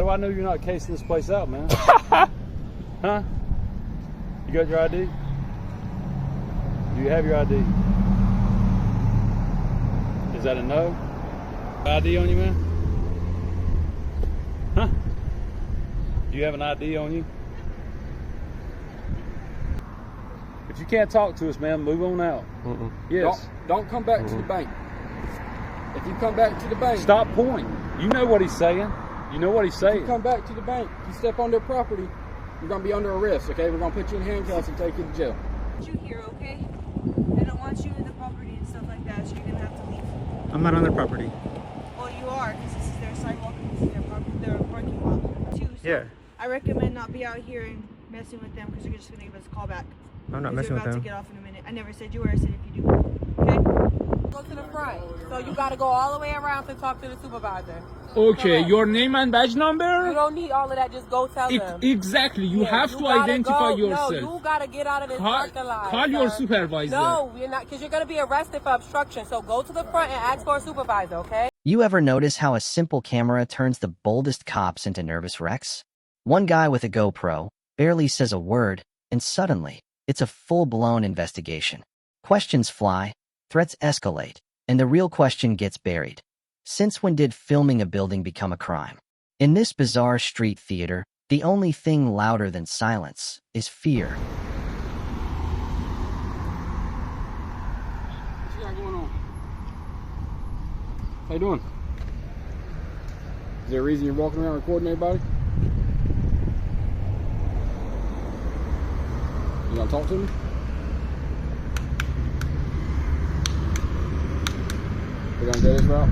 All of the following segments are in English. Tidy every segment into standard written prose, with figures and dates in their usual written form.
How do I know you're not casing this place out, man? Huh? You got your ID? Do you have your ID? Is that a no? ID on you, man? Huh? Do you have an ID on you? If you can't talk to us, man, move on out. Yes. Don't come back to the bank. If you come back to the bank... Stop pointing. You know what he's saying. You know what he's saying. If you come back to the bank, you step on their property, you're going to be under arrest, okay? We're going to put you in handcuffs and take you to jail. You here, okay? I don't want you in the property and stuff like that, so you're going to have to leave. I'm not on their property. Well, you are, because this is their sidewalk and this is their parking lot, too. So Yeah. I recommend not be out here and messing with them, because you're just going to give us a call back. I'm not messing with You're about them. to get off in a minute. I never said you were. I said if you do. Okay? Go to the front. So you got to go all the way around to talk to the supervisor. Okay, Correct. your name and badge You number? don't need all of that. Just go tell them. Exactly, you Yeah, have you to gotta identify go. yourself. No, you got to get out of this parking lot. Call your sir. supervisor. No, you're not, because you're going to be arrested for obstruction. So go to the front and ask for a supervisor, okay? You ever notice how a simple camera turns the boldest cops into nervous wrecks? One guy with a GoPro barely says a word, and suddenly, it's a full-blown investigation. Questions fly, threats escalate, and the real question gets buried. Since when did filming a building become a crime? In this bizarre street theater, the only thing louder than silence is fear. What you got going on? How you doing? Is there a reason you're walking around recording everybody? You gonna talk to me? We're gonna go this route?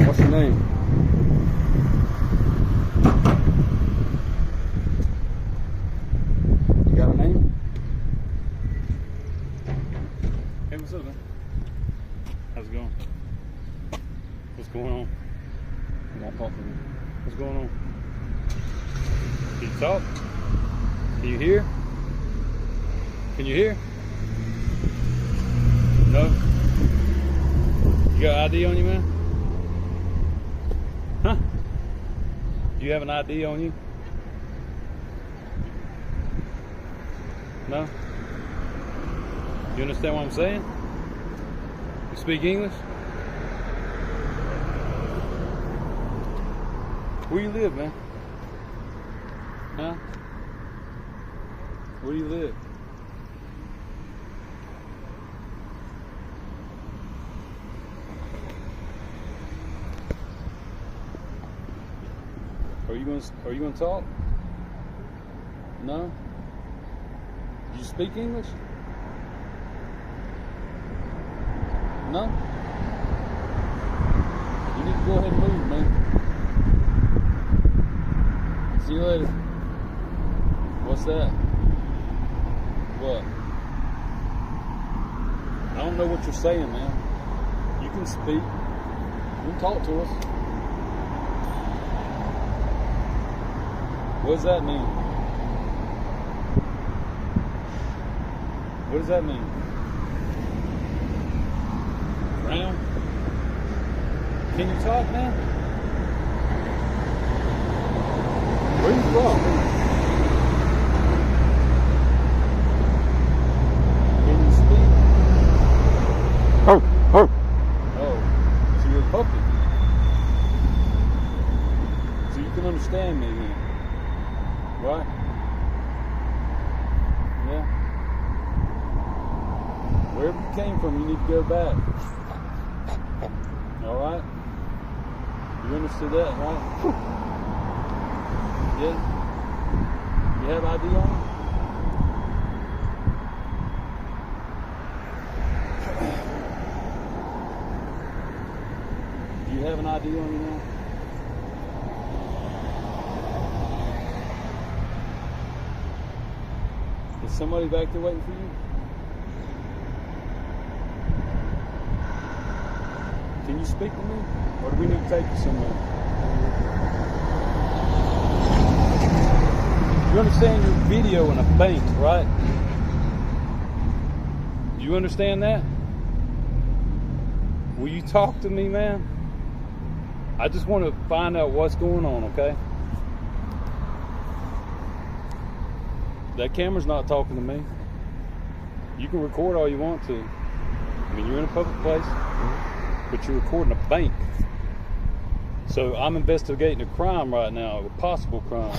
What's your name? You got a name? Hey, what's up, man? How's it going? What's going on? You won't talk to me. What's going on? Can you talk? Can you hear? Can you hear? No? You got ID on you, man? Huh? Do you have an ID on you? No? You understand what I'm saying? You speak English? Where you live, man? Huh? Where do you live? Are you gonna talk? No? Do you speak English? No? You need to go ahead and move, man. See you later. What's that? What? I don't know what you're saying, man. You can speak. You can talk to us. What does that mean? What does that mean? Brown? Can you talk, man? Where are you from? Can you speak? Oh, so you're a puppy. So you can understand me then. Right? Yeah. Wherever you came from, you need to go back. Alright? You understood that, right? Yeah? You have ID on you? Do you have an ID on you now? Is somebody back there waiting for you? Can you speak to me? Or do we need to take you somewhere? You understand your video in a bank, right? Do you understand that? Will you talk to me, man? I just want to find out what's going on, okay? That camera's not talking to me. You can record all you want to. I mean, you're in a public place, but you're recording a bank. So I'm investigating a crime right now, a possible crime.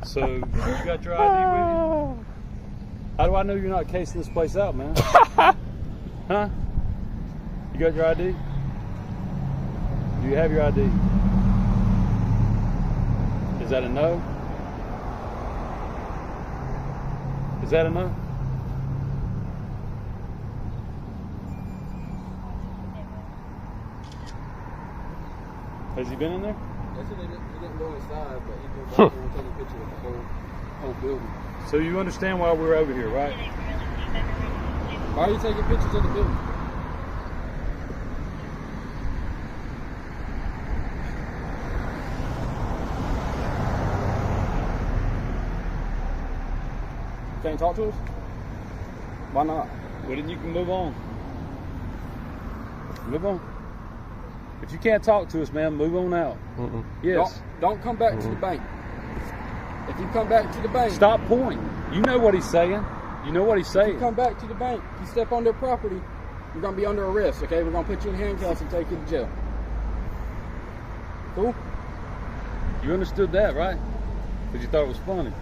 So you got your ID with you? How do I know you're not casing this place out, man? Huh? You got your ID? Do you have your ID? Is that a no? Is that a no? Has he been in there? They said he didn't go inside, but he goes back there and take a picture of the whole building. So you understand why we're over here, right? Why are you taking pictures of the building? Can't talk to us? Why not? Well, then you can move on. Move on. If you can't talk to us, man, move on out. Yes. Don't come back to the bank. If you come back to the bank... Stop pointing. You know what he's saying. You know what he's saying. If you come back to the bank, you step on their property, you're going to be under arrest, okay? We're going to put you in handcuffs and take you to jail. Cool? You understood that, right? Because you thought it was funny.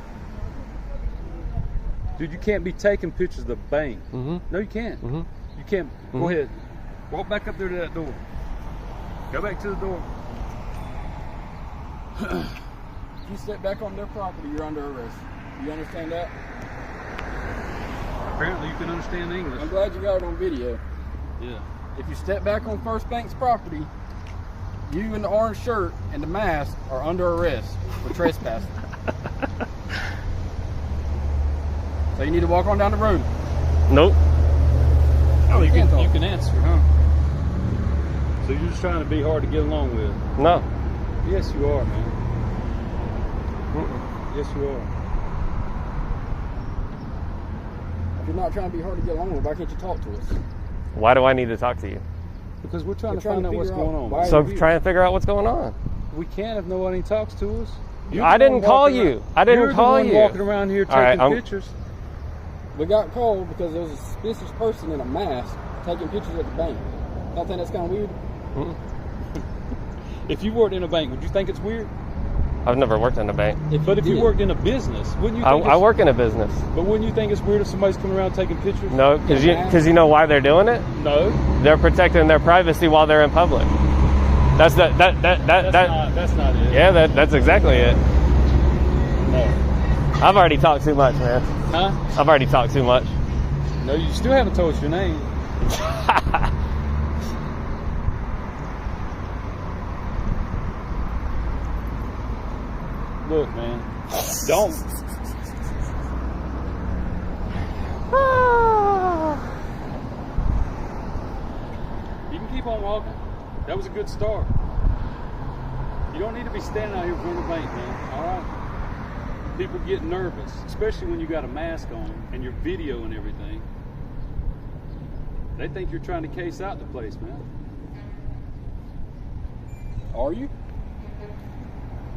Dude, you can't be taking pictures of the bank. No, you can't. You can't. Go ahead. Walk back up there to that door. Go back to the door. If you step back on their property, you're under arrest. You understand that? Apparently you can understand English. I'm glad you got it on video. Yeah. If you step back on First Bank's property, you in the orange shirt and the mask are under arrest for trespassing. So you need to walk on down the road. Nope. Oh, you can answer, huh? So you're just trying to be hard to get along with? No. Yes, you are, man. Yes, you are. If you're not trying to be hard to get along with, why can't you talk to us? Why do I need to talk to you? Because we're trying to find out what's going on. why- So trying to figure out what's going on. We can't if nobody talks to us. I didn't call you. I didn't call you. You're the one walking around here taking pictures. We got called because there was a suspicious person in a mask taking pictures at the bank. Don't think that's kind of weird? If you worked in a bank, would you think it's weird? I've never worked in a bank. But if you worked in a business, wouldn't you think I work in a business. But wouldn't you think it's weird if somebody's coming around taking pictures? No, because you know why they're doing it? No. They're protecting their privacy while they're in public. That's not it. Yeah, that's exactly it. No. I've already talked too much, man. Huh? I've already talked too much. No, you still haven't told us your name. Look, man, don't. You can keep on walking. That was a good start. You don't need to be standing out here in front of the bank, man. All right? People get nervous, especially when you got a mask on and your video and everything. They think you're trying to case out the place, man. Are you?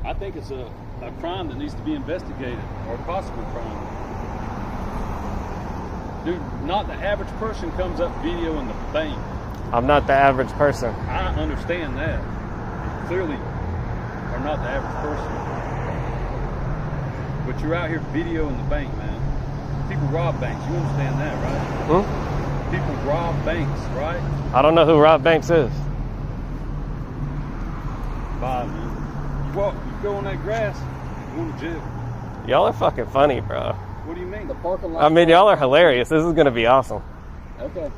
I think it's a crime that needs to be investigated, or a possible crime. Dude, not the average person comes up videoing the bank. I'm not the average person. I understand that. You clearly are not the average person. But you're out here videoing the bank, man. People rob banks. You understand that, right? People rob banks, right? I don't know who Rob Banks is. Bye, man. You go on that grass, you're going to jail. Y'all are fucking funny, bro. What do you mean? The parking lot. I mean, y'all are hilarious. This is going to be awesome. Okay.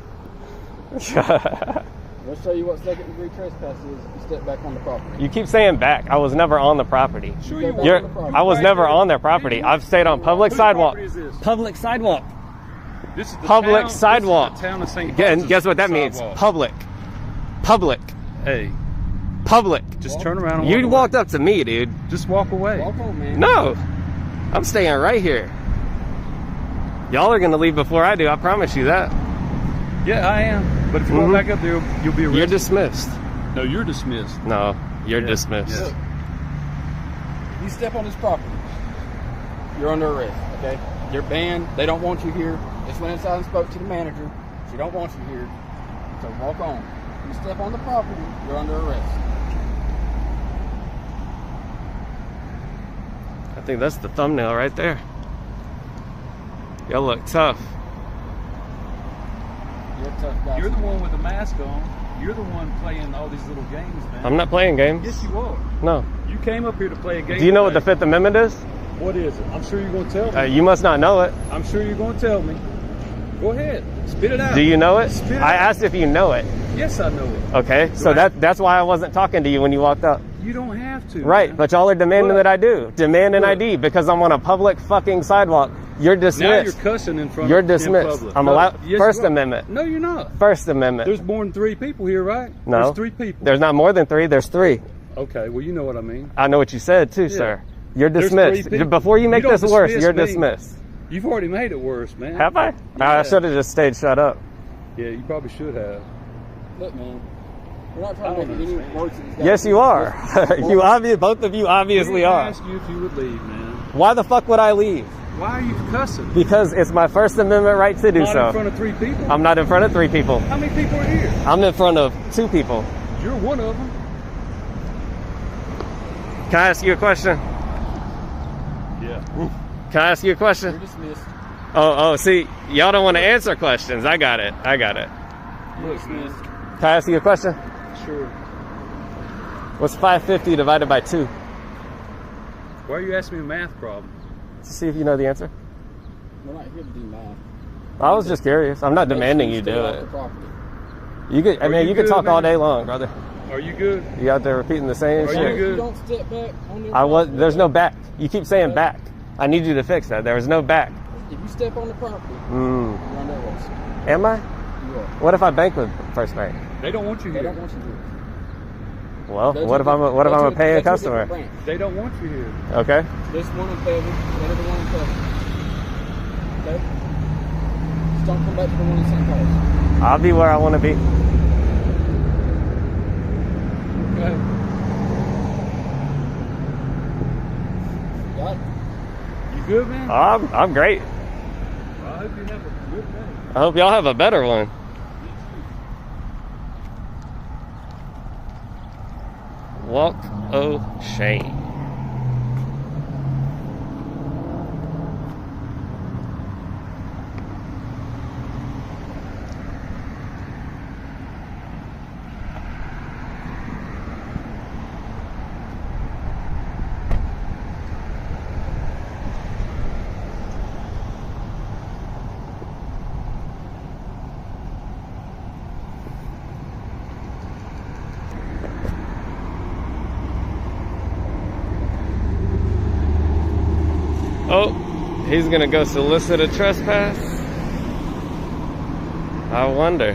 Let's show you what second degree trespass is if you step back on the property. You keep saying back. I was never on the property. Sure you You're- were. I was never on their property. I've stayed on public Whose sidewalk. property is this? Public sidewalk. This is the Public town, sidewalk. This is the town of St. And guess what that means? Sidewalk. Public. Public. Hey, Public. just turn around and You walk walked away. up to me, dude. Just walk away. Walk on, man. No. I'm staying right here. Y'all are going to leave before I do. I promise you that. Yeah, I am. But if you walk back up there, you'll be arrested. You're dismissed. No, you're dismissed. No, you're Yeah. dismissed. Look, if you step on this property, you're under arrest, okay? You're banned. They don't want you here. Just went inside and spoke to the manager. She don't want you here. So walk on. If you step on the property, you're under arrest. I think that's the thumbnail right there. Y'all look tough. You're a tough guy. You're the one with the mask on. You're the one playing all these little games, man. I'm not playing games. Yes, you are. No. You came up here to play a game. Do you know what the today. Fifth Amendment is? What is it? I'm sure you're going to tell me. You must not know it. I'm sure you're going to tell me. Go ahead. Spit it out. Do you know it? Spit it I out. asked if you know it. Yes, I know it. Okay, so that's why I wasn't talking to you when you walked up. You don't have to. Right, man. but y'all are demanding Look. that I do. Demand an Look. ID because I'm on a public fucking sidewalk. You're dismissed. Now you're cussing in front You're of dismissed. in public. I'm No, allowed. yes, First you are. Amendment. No, you're not. First Amendment. There's more than 3 people here, right? No. There's 3 people. There's not more than 3. There's 3. Okay, well, you know what I mean. I know what you said too, sir. You're There's dismissed. 3 people. Before you make don't this worse, dismiss you're me. dismissed. You've already made it worse, man. Have I? Yeah. I should have just stayed shut up. Yeah, you probably should have. Look, man. We're not trying to make it any worse. than these guys. Yes, you are. Both of you obviously I are. asked you if you would leave, man. Why the fuck would I leave? Why are you cussing? Because it's my First Amendment right to do Not so. in front of 3 people? I'm not in front of 3 people. How many people are here? I'm in front of 2 people. You're one of them. Can I ask you a question? Yeah. Can I ask you a You're question? dismissed. Oh, see, y'all don't want to answer questions. I got it. You're Look, man. dismissed. Can I ask you a question? Sure. What's 550 divided by 2? Why are you asking me a math problem? To see if you know the answer. We're not here to do math. I was just curious. I'm not demanding you Stay do off it. the property. You could. I Are mean, you you could good, talk all man? day long, brother. Are you good? You out there repeating the same Are shit. you If good? you don't step back on their I was. property, There's no back. You keep saying back. I need you to fix that. There was no back. If you step on the property, Mm. you're under arrest. Am I? You are. What if I bank with First Bank? They don't want you They here. don't want you here. Well, Go to what if I'm a go to paying go to a customer? different branch. They don't want you here. Okay. This one in Fayetteville, the other one in Fayetteville. Okay? Just don't come back to the one in St. Paul's. I'll be where I want to be. Okay. Got it? You good, man? I'm great. Well, I hope you have a good day. I hope y'all have a better one. Walk of shame. Oh, he's gonna go solicit a trespass? I wonder.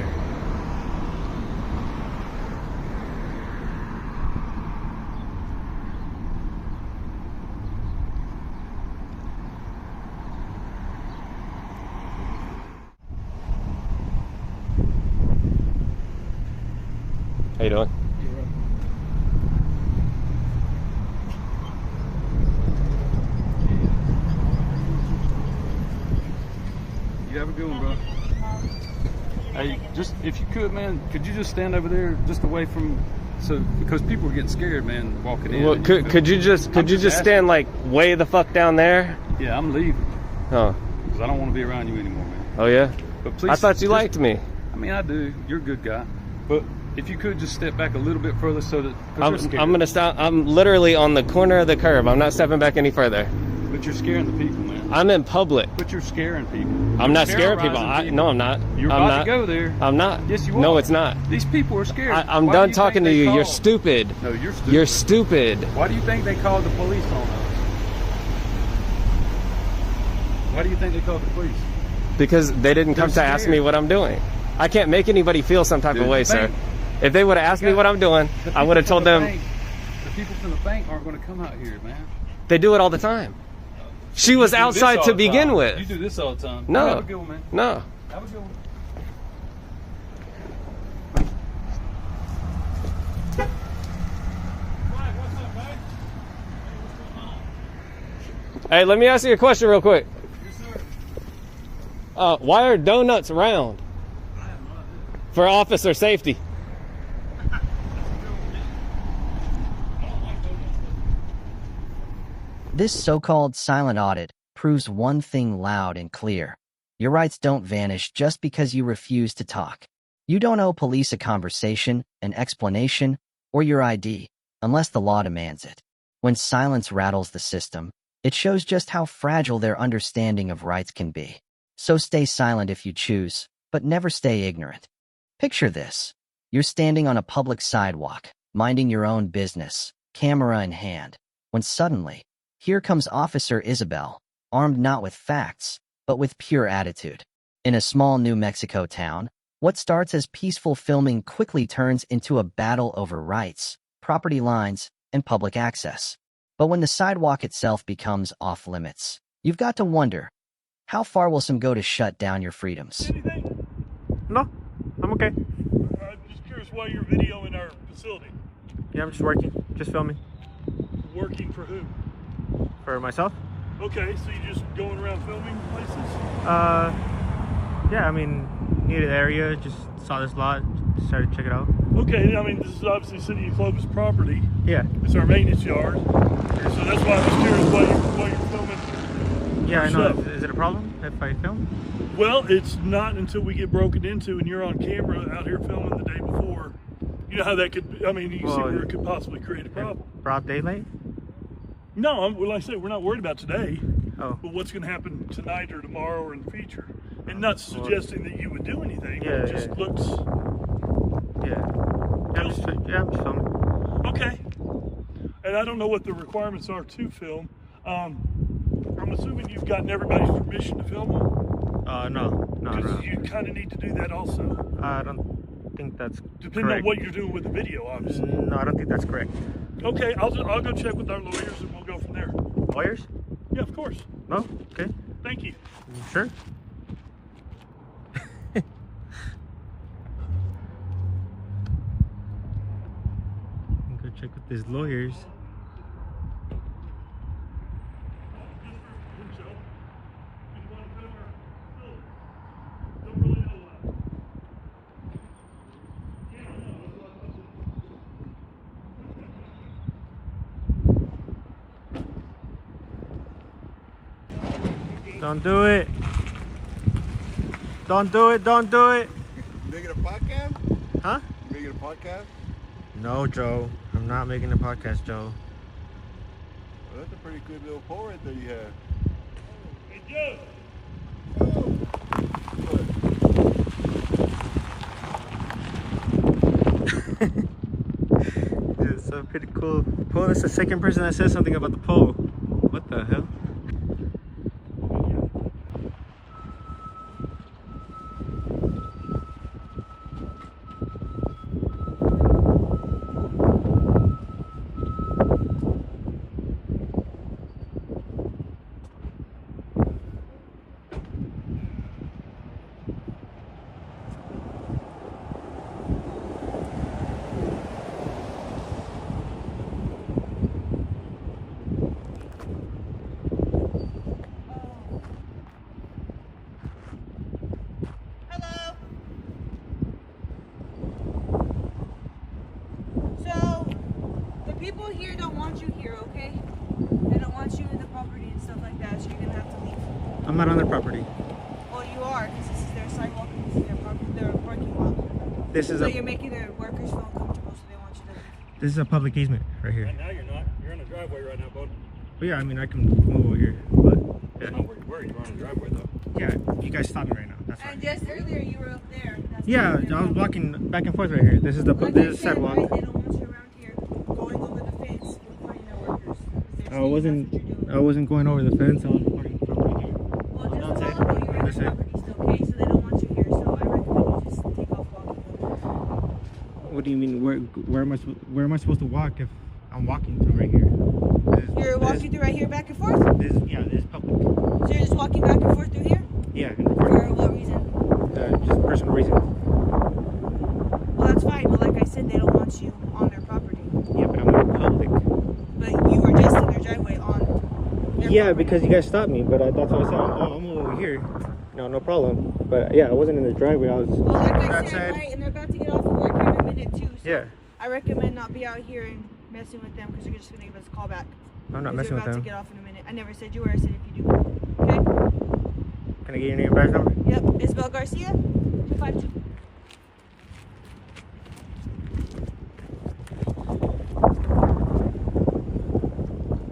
How you doing? You have a good one, bro. Hey, just if you could, man, could you just stand over there, just away from, so because people are getting scared, man, walking in. Well, and could you just asking. stand like way the fuck down there? Yeah, I'm leaving Oh, because I don't want to be around you anymore, man. oh yeah. But please, I thought you just- liked me. I mean, I do. You're a good guy, but if you could just step back a little bit further, so that 'cause they're scared. I'm gonna stop. I'm literally on the corner of the curb. I'm not stepping back any further. But you're scaring the people, man. I'm in public. But you're scaring people. I'm not You're scaring people. terrorizing No, I'm not. You're I'm about not. to go there. I'm not. Yes, you are. No, it's not. These people are scared. I'm Why do done you talking think to they you. You're called? stupid. No, you're stupid. You're stupid. Why do you think they called the police on us? Why do you think they called the police? Because they didn't come They're to ask scared. me what I'm doing. I can't make anybody feel some type Dude, of way, the sir. bank- If they would have asked me what I'm doing, The I would have people told from them the bank- The people from the bank aren't going to come out here, man. they do it all the time. She was You do this outside all to the begin time. with. You do this all the time. No. Have a good one, man. No. Have a good one. Hey, let me ask you a question real quick. Why are donuts round? For officer safety. This so-called silent audit proves one thing loud and clear. Your rights don't vanish just because you refuse to talk. You don't owe police a conversation, an explanation, or your ID, unless the law demands it. When silence rattles the system, it shows just how fragile their understanding of rights can be. So stay silent if you choose, but never stay ignorant. Picture this. You're standing on a public sidewalk, minding your own business, camera in hand, when suddenly, here comes Officer Isabel, armed not with facts, but with pure attitude. In a small New Mexico town, what starts as peaceful filming quickly turns into a battle over rights, property lines, and public access. But when the sidewalk itself becomes off-limits, you've got to wonder, how far will some go to shut down your freedoms? Anything? No, I'm okay. I'm just curious why you're videoing our facility. Yeah, I'm just working, just filming. Working for who? For myself? Okay, so you just going around filming places? Yeah, I mean, needed area, just saw this lot, decided to check it out. Okay, I mean, this is obviously City of Clovis property. Yeah. It's our maintenance yard. So that's why I'm just curious why you're filming. Yeah, I know. Stuff. Is it a problem if I film? Well, it's not until we get broken into and you're on camera out here filming the day before. You know how that could, I mean, you can see where it could possibly create a problem. Broad daylight? No, like I said, we're not worried about today. Oh. But what's going to happen tonight or tomorrow or in the future. And not suggesting that you would do anything. Yeah, it just looks... Yeah. I'm just filming. Okay. And I don't know what the requirements are to film. I'm assuming you've gotten everybody's permission to film them? No. Because you kind of need to do that also. I don't think that's Depending correct. on what you're doing with the video, obviously. No, I don't think that's correct. Okay, I'll go check with our lawyers and we'll go from there. Lawyers? Yeah, of course. No? Okay. Thank you. Sure. Go check with his lawyers. Don't do it. Don't do it. Don't do it. Making a podcast? Huh? You making a podcast? No, Joe. I'm not making a podcast, Joe. Well, that's a pretty good little pole right there you have. Hey, Joe. It's a pretty cool pole. That's the second person that says something about the pole. What the hell? People here don't want you here, okay? They don't want you in the property and stuff like that, so you're gonna have to leave. I'm not on their property. Well, you are, because this is their sidewalk and this is their parking lot. This is so a. you're making their workers feel uncomfortable, so they want you to leave. This is a public easement right here. Right now you're not. You're in a driveway right now, bud. But yeah, I mean I can move over here, but yeah. Not where you were. You were on a driveway though. Yeah, you guys stopped me right now. That's And right. just earlier you were up there. That's Yeah, I was walking back and forth right here. This is the like this I is said, sidewalk. right, they don't want you around here going over the fence recording their workers. I wasn't going over the fence. I was recording from right here. Well, just That's it. follow you're in the That's it. property still, okay? So they don't want you here, so I recommend you just take off walking over. What do you mean? Where am I supposed to walk if I'm walking through right here? You're walking through right here back and forth? This is public. So you're just walking back and forth through here? Yeah. For what reason? Just personal reasons. Well, that's fine, but like I said, they don't want you on their property. Yeah, but I'm in public. But you were just in their driveway on their Yeah, because you guys stopped me, but that's why I said I'm over here. No problem. But yeah, I wasn't in the driveway. I was Well, like I outside. said, right, and they're about to get off of work here in a minute too. So Yeah. I recommend not be out here and messing with them because you're just gonna give us a call back. I'm not messing You're with about them. to get off in a minute. I never said you were. I said if you do. Okay. Can I get your name and badge number? Yep. Isabel Garcia. 252.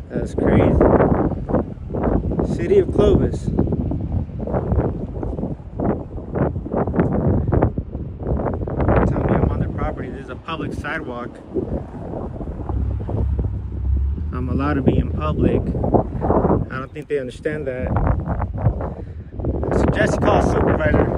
That's crazy. City of Clovis. Tell me I'm on their property. This is a public sidewalk. I'm allowed to be in public. I don't think they understand that. I suggest you call a supervisor.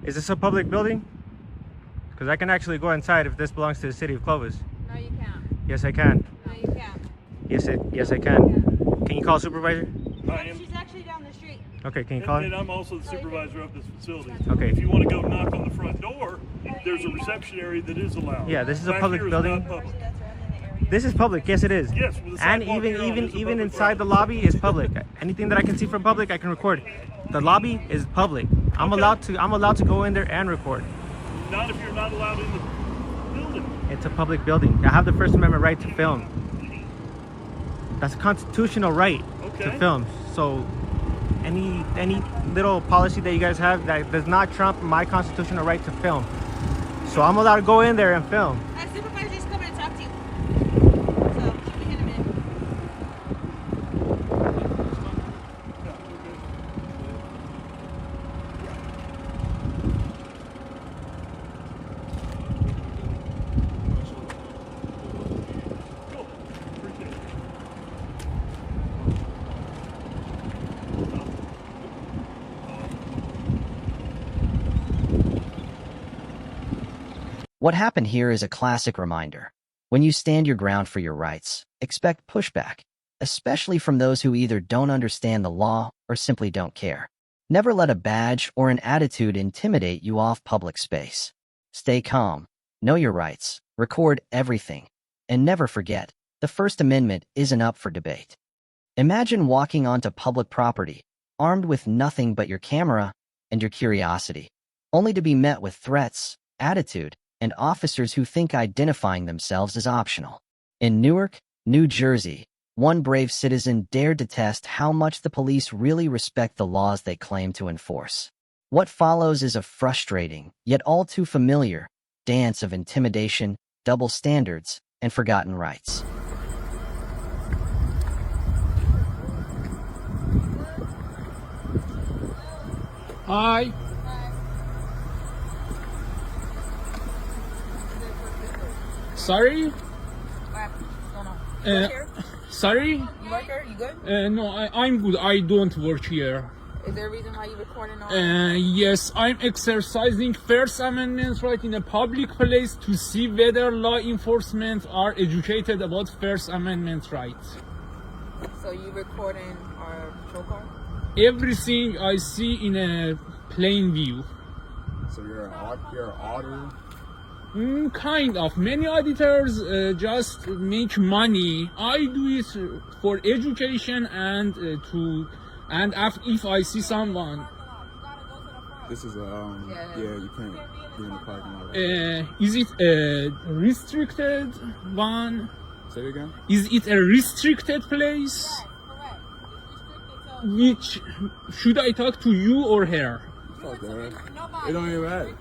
Is this a public building? Because I can actually go inside if this belongs to the city of Clovis. No, you can't. Yes, I can. No, you can't. Yes, I can. Can you call a supervisor? I am. She's actually down the street. Okay, can you call And her? I'm also the supervisor of this facility. Okay. If you want to go knock on the front door, there's a reception area that is allowed. Yeah, this is a Back public here is building. not public. This is public. Yes, it is. Yes, with the And sidewalk here on, it's a even public inside road. the lobby is public. Anything that I can see from public, I can record. The lobby is public. I'm Okay. allowed to go in there and record. Not if you're not allowed in the building. It's a public building. I have the First Amendment right to film. That's a constitutional right to Okay. film. So any little policy that you guys have that does not trump my constitutional right to film. So I'm allowed to go in there and film. Our supervisor's coming to talk to you. So she'll be here in a minute. Cool. Appreciate it. What happened here is a classic reminder. When you stand your ground for your rights, expect pushback, especially from those who either don't understand the law or simply don't care. Never let a badge or an attitude intimidate you off public space. Stay calm, know your rights, record everything, and never forget, the First Amendment isn't up for debate. Imagine walking onto public property, armed with nothing but your camera and your curiosity, only to be met with threats, attitude, and officers who think identifying themselves is optional. In Newark, New Jersey, one brave citizen dared to test how much the police really respect the laws they claim to enforce. What follows is a frustrating, yet all too familiar, dance of intimidation, double standards, and forgotten rights. Hi. Sorry? Sorry? You work here? You good? No, I'm good. I don't work here. Is there a reason why you recording on? Yes, I'm exercising First Amendment right in a public place to see whether law enforcement are educated about First Amendment rights. So you recording our patrol car? Everything I see in a plain view. So you're an auditor? Kind of. Many auditors just make money. I do it for education and if I see someone. This is a you can't be in the parking lot. Is it a restricted one? Say it again. Is it a restricted place? Which should I talk to you or her? Fuck that. It don't even matter.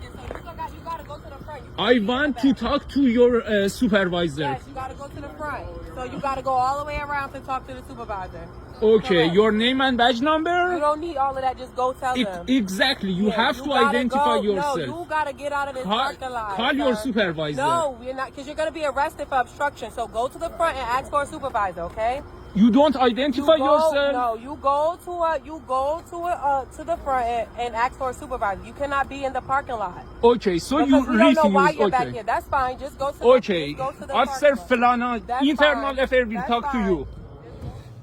I want to talk to your supervisor. Yes, you gotta go to the front. So you gotta go all the way around to talk to the supervisor. Okay, Correct. your name and badge number? You don't need all of that. Just go tell them. Exactly. You have to gotta identify go. yourself. No, you gotta get out of this parking lot. Call your sir. supervisor. No, you're not, because you're gonna be arrested for obstruction. So go to the front and ask for a supervisor, okay? You don't identify yourself? No, you go to the front and ask for a supervisor. You cannot be in the parking lot. Okay, so Because you we don't know why refuse. you're back Okay. here. That's fine. Just go to Okay. the, just go to the Officer parking lot. Falana, That's internal fine. affair will That's talk to fine. you.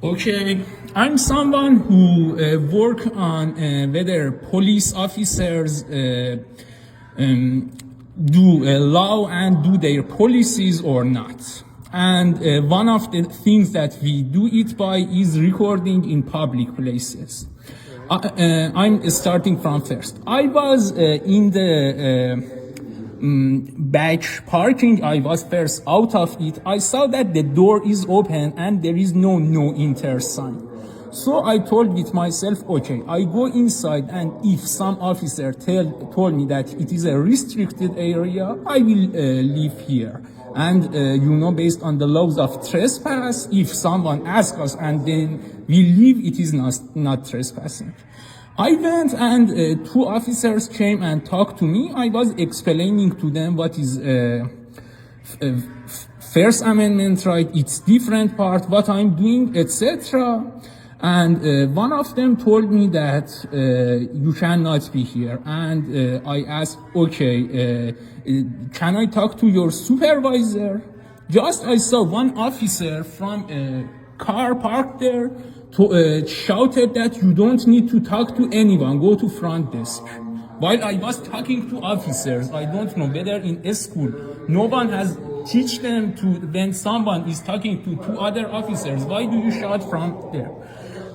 Okay, I'm someone who work on whether police officers do law and do their policies or not. And one of the things that we do it by is recording in public places. I'm starting from first. I was in the back parking. I was first out of it. I saw that the door is open and there is no enter sign. So I told with myself, okay, I go inside, and if some officer told me that it is a restricted area, I will leave here. And based on the laws of trespass, if someone asks us and then we leave, it is not trespassing. I went and two officers came and talked to me. I was explaining to them what is First Amendment right, its different part, what I'm doing, etc. And one of them told me that you cannot be here. And I asked, okay, can I talk to your supervisor? Just I saw one officer from a car parked there shouted that you don't need to talk to anyone, go to front desk. While I was talking to officers, I don't know whether in a school, no one has teach them to, when someone is talking to two other officers, why do you shout from there?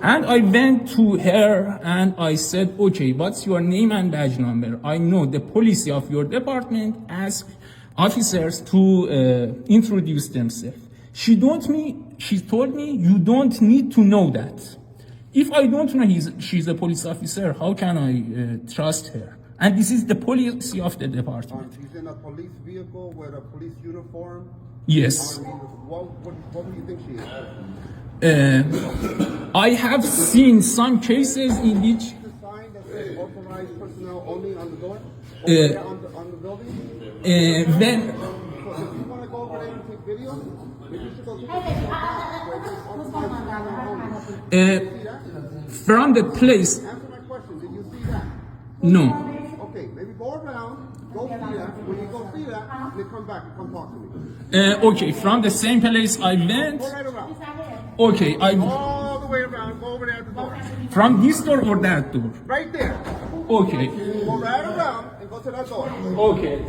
And I went to her and I said, okay, what's your name and badge number? I know the policy of your department asks officers to introduce themselves. She told me, you don't need to know that. If I don't know she's a police officer, how can I trust her? And this is the policy of the department. She's in a police vehicle with a police uniform? Yes. What do you think she is? I have seen some cases in which Is the sign that says authorized personnel only on the door? On the building? Then So if you want to go over there and take video, maybe you should go take from the place. Answer my question. Did you see that? No. Okay, maybe go around, go see that. When you go see that, then come back and come talk to me. Okay, from the same place I went. Go right around. Okay, All the way around. Go over there at the door. from this door or that door. Right there. Okay. Go right around and go to that door. Okay.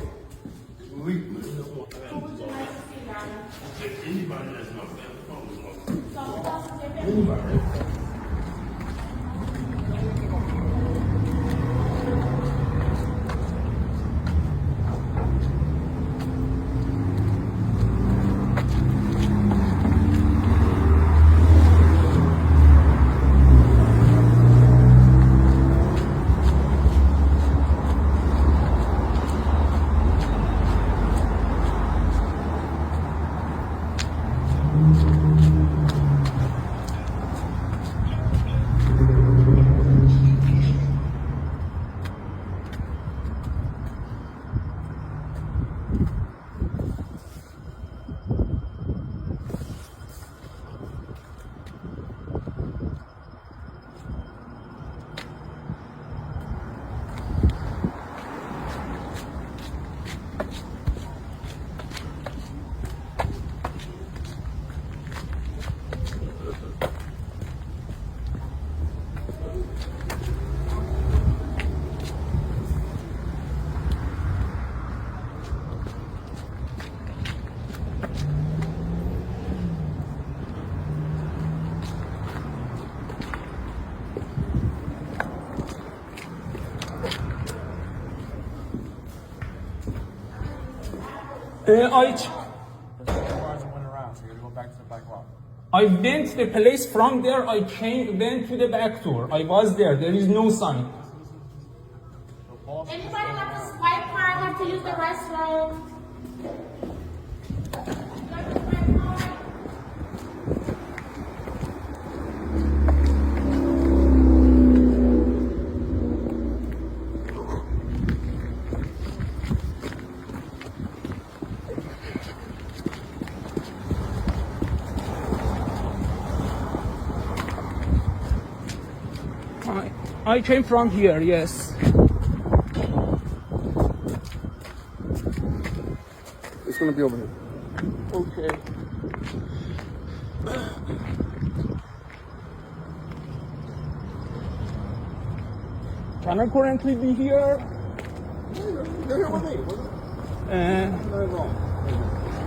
I went the place from there. I went to the back door. I was there. There is no sign. Anybody got the swipe card? Have to use the restroom. I came from here, yes. It's gonna be over here. Okay. Can I currently be here? You're here with me. Nothing wrong.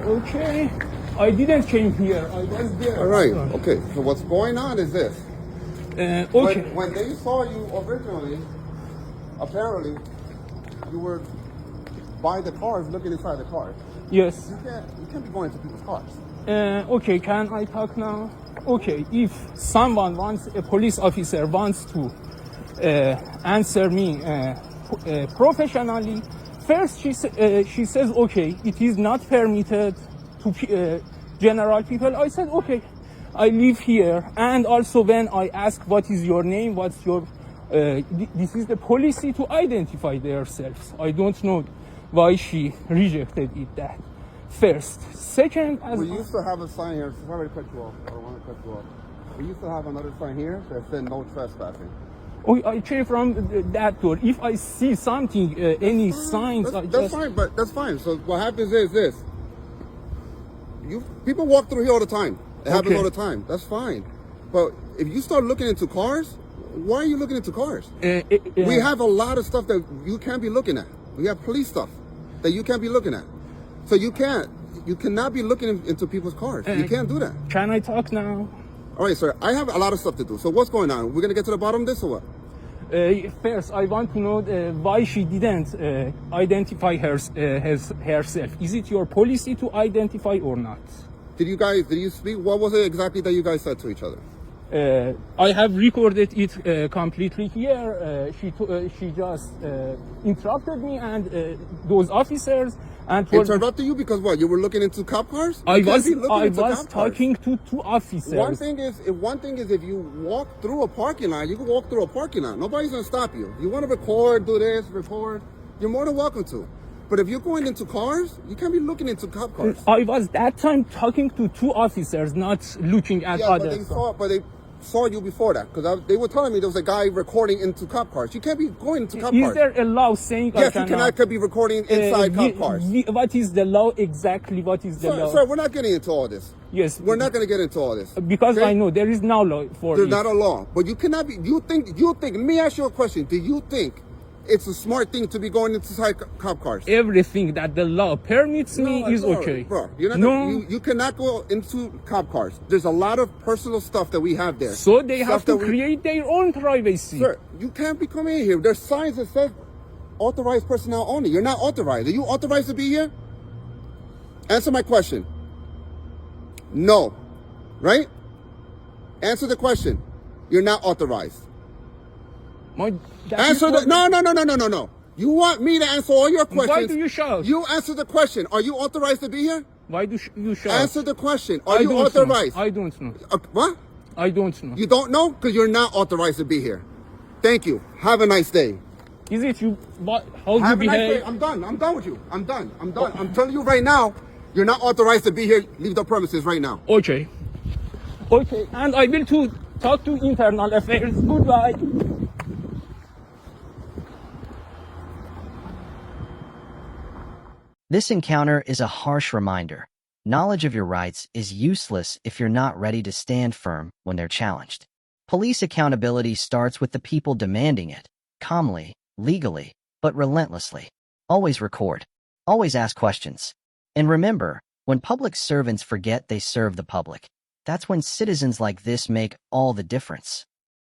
Okay. I didn't came here. I was there. All right. Okay. So what's going on is this. Okay. When they saw you originally, apparently, you were by the cars, looking inside the cars. Yes. You can't be going into people's cars. Okay, can I talk now? Okay, if someone wants, a police officer wants to answer me professionally, first she says, okay, it is not permitted to general people. I said, okay, I live here. And also when I ask what is your name, what's your, this is the policy to identify themselves. I don't know why she rejected it that. First. Second, as we used to have a sign here. Sorry to cut you off. I don't want to cut you off. We used to have another sign here that said no trespassing. Oh, I came from that door. If I see something, any signs, that's fine. But that's fine. So what happens is this: people walk through here all the time. It happens all the time. That's fine. But if you start looking into cars, why are you looking into cars? We have a lot of stuff that you can't be looking at. We have police stuff that you can't be looking at. So you cannot be looking into people's cars. You can't do that. Can I talk now? All right, sir. I have a lot of stuff to do. So what's going on? We're going to get to the bottom of this or what? First, I want to know why she didn't identify herself. Is it your policy to identify or not? Did you speak? What was it exactly that you guys said to each other? I have recorded it completely here. She just interrupted me and those officers and interrupted you because what? You were looking into cop cars? I was talking to two officers. One thing is if you walk through a parking lot, you can walk through a parking lot. Nobody's gonna stop you. You want to record, do this, record. You're more than welcome to. But if you're going into cars, you can't be looking into cop cars. I was that time talking to two officers, not looking at others. But they saw you before that because they were telling me there was a guy recording into cop cars. You can't be going into cop cars. Is there a law saying yes, you could be recording inside cop cars? What is the law exactly? What is the law? Sir, we're not getting into all this. Yes, we're not going to get into all this because I know there is no law for. There's not a law, but you cannot be. You think? Let me ask you a question. Do you think it's a smart thing to be going inside cop cars? Everything that the law permits me is okay. Bro, you cannot go into cop cars. There's a lot of personal stuff that we have there. So they have to create their own privacy. Sir, you can't be coming in here. There's signs that says authorized personnel only. You're not authorized. Are you authorized to be here? Answer my question. No. Right? Answer the question. You're not authorized. Answer the no. You want me to answer all your questions. Why do you shout? You answer the question. Are you authorized to be here? Why do you shout? Answer the question. Are you authorized? I don't know. What? I don't know. You don't know? Because you're not authorized to be here. Thank you. Have a nice day. Is it you? How do you behave? Nice I'm done. I'm done with you. I'm done. I'm telling you right now, you're not authorized to be here. Leave the premises right now. Okay. Okay. And I will talk to internal affairs. Goodbye. This encounter is a harsh reminder. Knowledge of your rights is useless if you're not ready to stand firm when they're challenged. Police accountability starts with the people demanding it, calmly, legally, but relentlessly. Always record. Always ask questions. And remember, when public servants forget they serve the public, that's when citizens like this make all the difference.